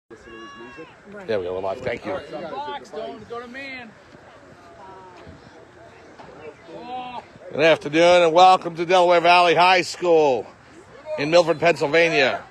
There we go, we're live. Thank you. Box, don't go to man. Good afternoon and welcome to Delaware Valley High School in Milford, Pennsylvania.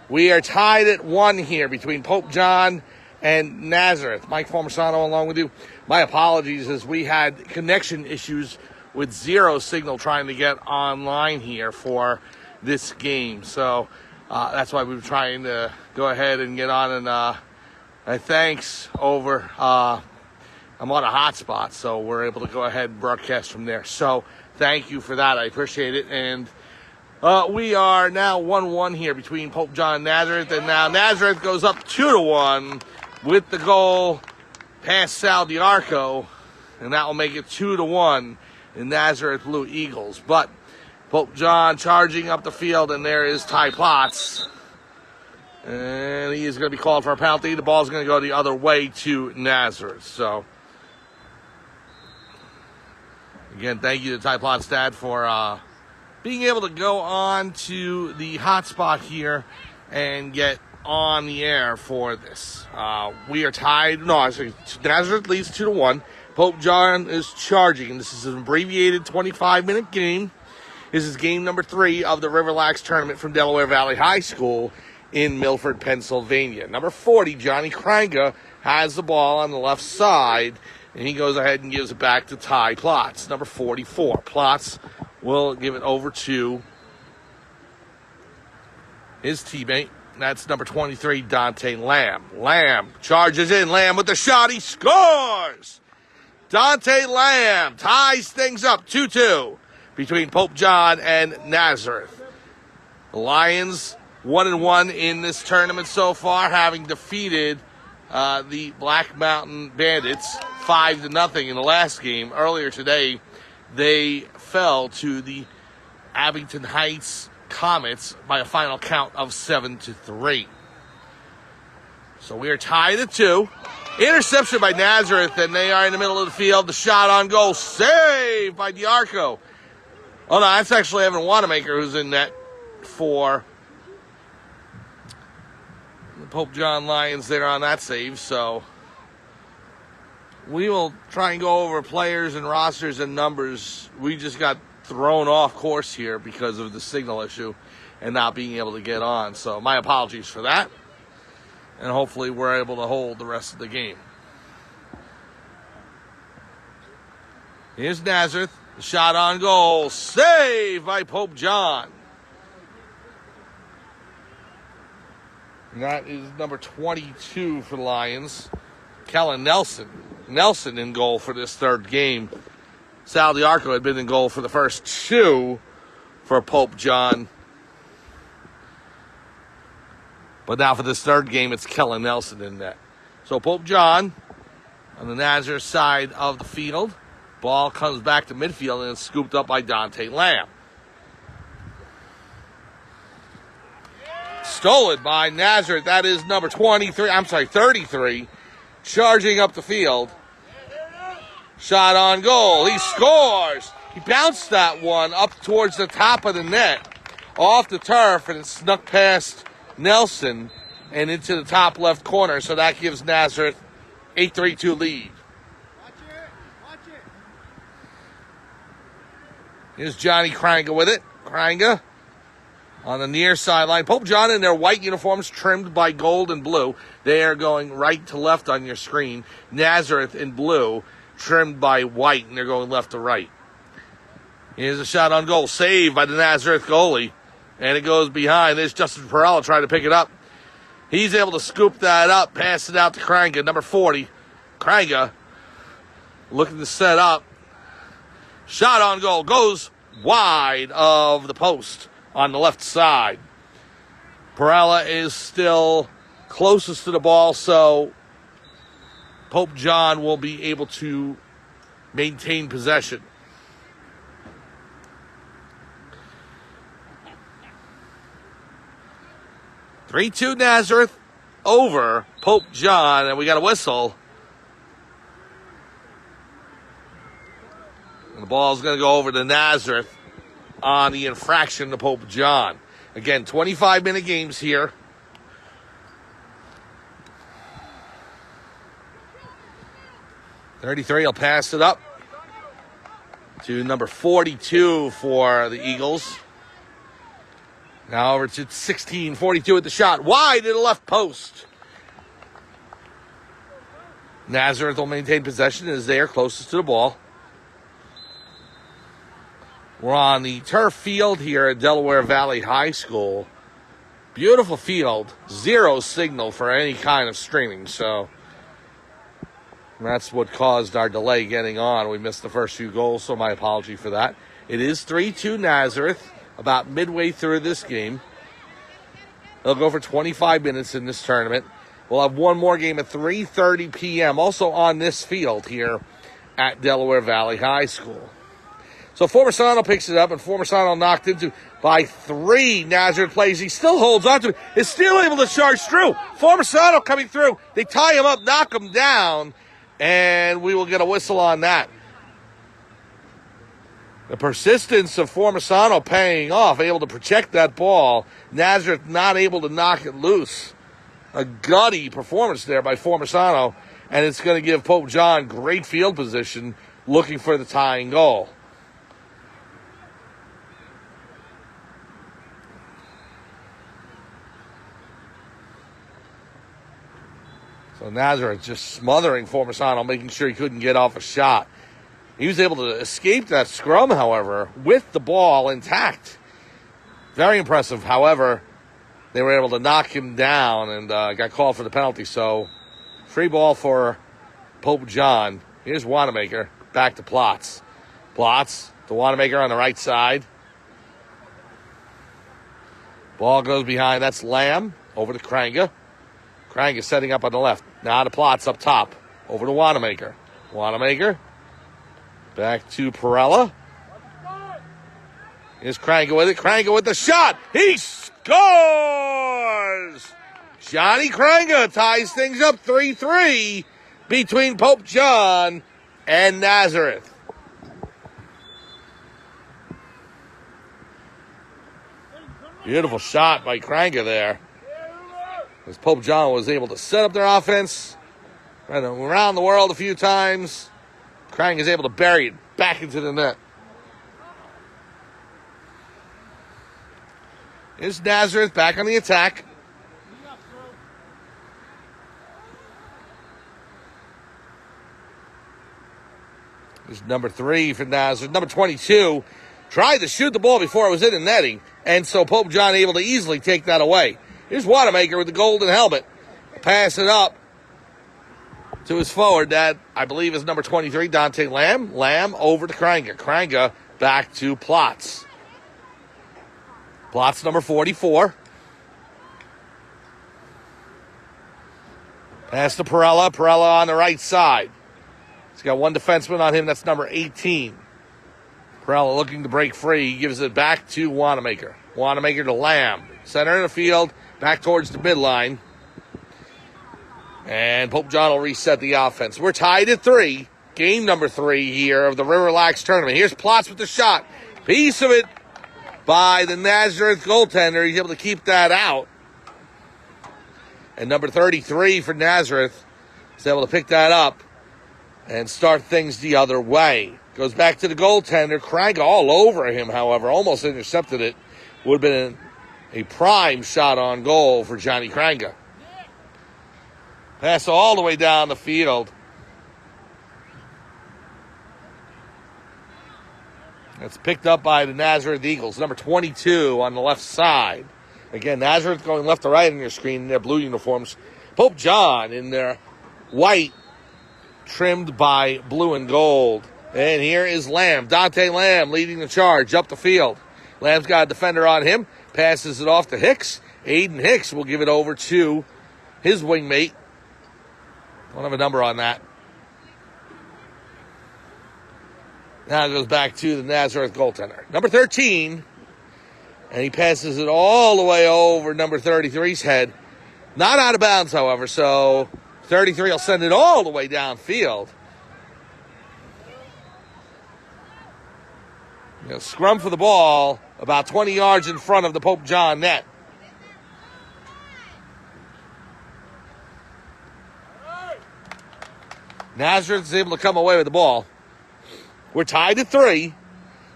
We are tied at 1 here between Pope John and Nazareth. Mike Formasano along with you. My apologies as we had connection issues with zero signal trying to get online here for this game. So that's why we were trying to go ahead and get on and thanks over. I'm on a hotspot, so we're able to go ahead and broadcast from there. So thank you for that. I appreciate it. And we are now 1-1 here between Pope John and Nazareth. And now Nazareth goes up 2-1 with the goal past Sal DiArco. And that will make it 2-1 in Nazareth Blue Eagles. But Pope John charging up the field, and there is Ty Plotz. And he is going to be called for a penalty. The ball is going to go the other way to Nazareth. So, again, thank you to Ty Plotz dad for being able to go on to the hotspot here and get on the air for this. We are tied. No, Nazareth leads 2-1. Pope John is charging. This is an abbreviated 25-minute game. This is game number 3 of the RiverLAX tournament from Delaware Valley High School in Milford, Pennsylvania. Number 40, Johnny Kranga, has the ball on the left side, and he goes ahead and gives it back to Ty Plotz. Number 44, Plotz will give it over to his teammate. That's number 23, Dante Lamb. Lamb charges in. Lamb with the shot. He scores! Dante Lamb ties things up 2-2 between Pope John and Nazareth. The Lions 1-1 in this tournament so far, having defeated the Black Mountain Bandits 5-0 in the last game. Earlier today, they fell to the Abington Heights Comets by a final count of 7-3. So we are tied at 2. Interception by Nazareth, and they are in the middle of the field. The shot on goal, saved by DiArco. Oh, no, that's actually Evan Wanamaker who's in net for the Pope John Lions there on that save. So we will try and go over players and rosters and numbers. We just got thrown off course here because of the signal issue and not being able to get on. So my apologies for that. And hopefully we're able to hold the rest of the game. Here's Nazareth. Shot on goal. Saved by Pope John. And that is number 22 for the Lions. Kellen Nelson. Nelson in goal for this third game. Sal DiArco had been in goal for the first 2 for Pope John. But now for this third game, it's Kellen Nelson in net. So Pope John on the Nazareth side of the field. Ball comes back to midfield and it's scooped up by Dante Lamb. Stolen by Nazareth. That is number 33. Charging up the field. Shot on goal. He scores. He bounced that one up towards the top of the net. Off the turf, and it snuck past Nelson and into the top left corner. So that gives Nazareth a 3-2 lead. Watch it. Here's Johnny Kranga with it. Kranga on the near sideline. Pope John in their white uniforms trimmed by gold and blue. They are going right to left on your screen. Nazareth in blue trimmed by white, and they're going left to right. Here's a shot on goal. Saved by the Nazareth goalie. And it goes behind. There's Justin Perella trying to pick it up. He's able to scoop that up, pass it out to Kranga, number 40. Kranga looking to set up. Shot on goal. Goes wide of the post on the left side. Perella is still closest to the ball, so Pope John will be able to maintain possession. (3-2) Nazareth over Pope John, and we got a whistle. And the ball's going to go over to Nazareth on the infraction to Pope John. Again, 25-minute games here. 33 will pass it up to number 42 for the Eagles. Now over to 16, 42 at the shot. Wide to the left post. Nazareth will maintain possession as they are closest to the ball. We're on the turf field here at Delaware Valley High School. Beautiful field. Zero signal for any kind of streaming, so that's what caused our delay getting on. We missed the first few goals, so my apology for that. It is 3-2 Nazareth, about midway through this game. They'll go for 25 minutes in this tournament. We'll have one more game at 3:30 p.m., also on this field here at Delaware Valley High School. So Formisano picks it up, and Formisano knocked into by 3. Nazareth plays. He still holds on to it. Is still able to charge through. Formisano coming through. They tie him up, knock him down, and we will get a whistle on that. The persistence of Formisano paying off, able to protect that ball. Nazareth not able to knock it loose. A gutty performance there by Formisano, and it's going to give Pope John great field position looking for the tying goal. So Nazareth just smothering Formisano, making sure he couldn't get off a shot. He was able to escape that scrum, however, with the ball intact. Very impressive. However, they were able to knock him down and got called for the penalty. So free ball for Pope John. Here's Wanamaker. Back to Plotz. Plotz to Wanamaker on the right side. Ball goes behind. That's Lamb. Over to Kranga. Kranga setting up on the left. Now to Plotz up top. Over to Wanamaker. Wanamaker. Back to Perella. Here's Kranga with it. Kranga with the shot. He scores! Johnny Kranga ties things up 3-3 between Pope John and Nazareth. Beautiful shot by Kranga there. As Pope John was able to set up their offense. Ran around the world a few times. Kranga is able to bury it back into the net. Here's Nazareth back on the attack. Here's number 3 for Nazareth. Number 22 tried to shoot the ball before it was in the netting, and so Pope John able to easily take that away. Here's Wanamaker with the golden helmet. Pass it up to his forward. That, I believe, is number 23, Dante Lamb. Lamb over to Kranga. Kranga back to Plotz. Plotz number 44. Pass to Perella. Perella on the right side. He's got one defenseman on him. That's number 18. Perella looking to break free. He gives it back to Wanamaker. Wanamaker to Lamb. Center of the field. Back towards the midline. And Pope John will reset the offense. We're tied at 3. Game number 3 here of the RiverLAX tournament. Here's Plotz with the shot. Piece of it by the Nazareth goaltender. He's able to keep that out. And number 33 for Nazareth is able to pick that up and start things the other way. Goes back to the goaltender. Kranga all over him, however. Almost intercepted it. Would have been a prime shot on goal for Johnny Kranga. Pass all the way down the field. That's picked up by the Nazareth Eagles. Number 22 on the left side. Again, Nazareth going left to right on your screen in their blue uniforms. Pope John in their white, trimmed by blue and gold. And here is Lamb. Dante Lamb leading the charge up the field. Lamb's got a defender on him. Passes it off to Hicks. Aiden Hicks will give it over to his wingmate. Don't have a number on that. Now it goes back to the Nazareth goaltender. Number 13. And he passes it all the way over number 33's head. Not out of bounds, however, so 33 will send it all the way downfield. Scrum for the ball about 20 yards in front of the Pope John net. Nazareth is able to come away with the ball. We're tied at 3,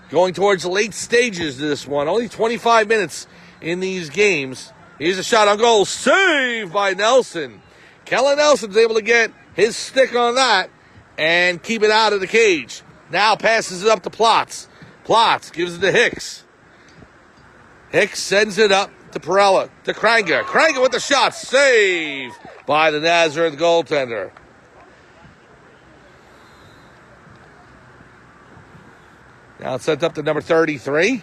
going towards the late stages of this one. Only 25 minutes in these games. Here's a shot on goal. Saved by Nelson. Kellen Nelson's able to get his stick on that and keep it out of the cage. Now passes it up to Plotz. Plotz gives it to Hicks. Hicks sends it up to Perella, to Kranger. Kranger with the shot. Saved by the Nazareth goaltender. Now it's sent up to number 33.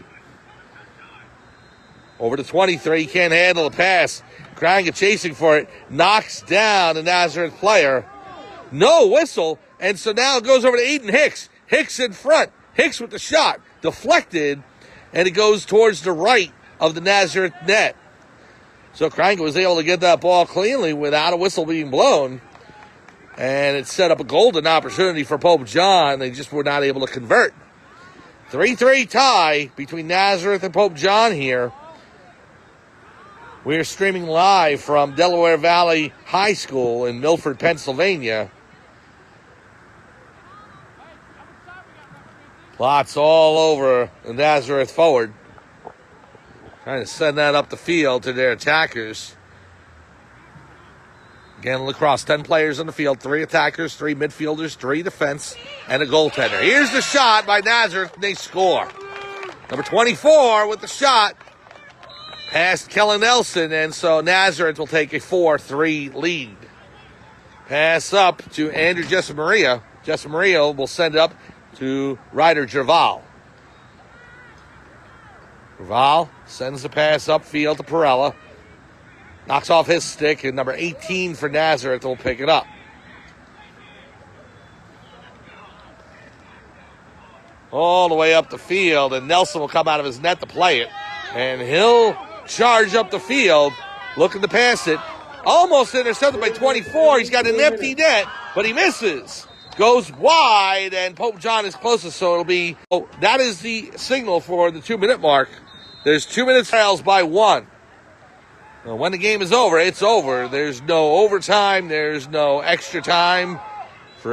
Over to 23. Can't handle the pass. Kranger chasing for it. Knocks down the Nazareth player. No whistle. And so now it goes over to Aiden Hicks. Hicks in front. Hicks with the shot. Deflected. And it goes towards the right of the Nazareth net. So Kranger was able to get that ball cleanly without a whistle being blown. And it set up a golden opportunity for Pope John. They just were not able to convert. 3-3 tie between Nazareth and Pope John here. We're streaming live from Delaware Valley High School in Milford, Pennsylvania. Plots all over the Nazareth forward. Trying to send that up the field to their attackers. Again, Lacrosse, 10 players on the field, 3 attackers, 3 midfielders, 3 defense, and a goaltender. Here's the shot by Nazareth, and they score. Number 24 with the shot. Past Kellen Nelson, and so Nazareth will take a 4-3 lead. Pass up to Andrew Jessamaria. Jessamaria will send it up to Ryder Gerval. Gerval sends the pass upfield to Perella. Knocks off his stick, and number 18 for Nazareth will pick it up. All the way up the field, and Nelson will come out of his net to play it. And he'll charge up the field, looking to pass it. Almost intercepted by 24. He's got an empty net, but he misses. Goes wide, and Pope John is closest, so it'll be... Oh, that is the signal for the 2-minute mark. There's 2 minutes trails by 1. When the game is over, it's over. There's no overtime. There's no extra time.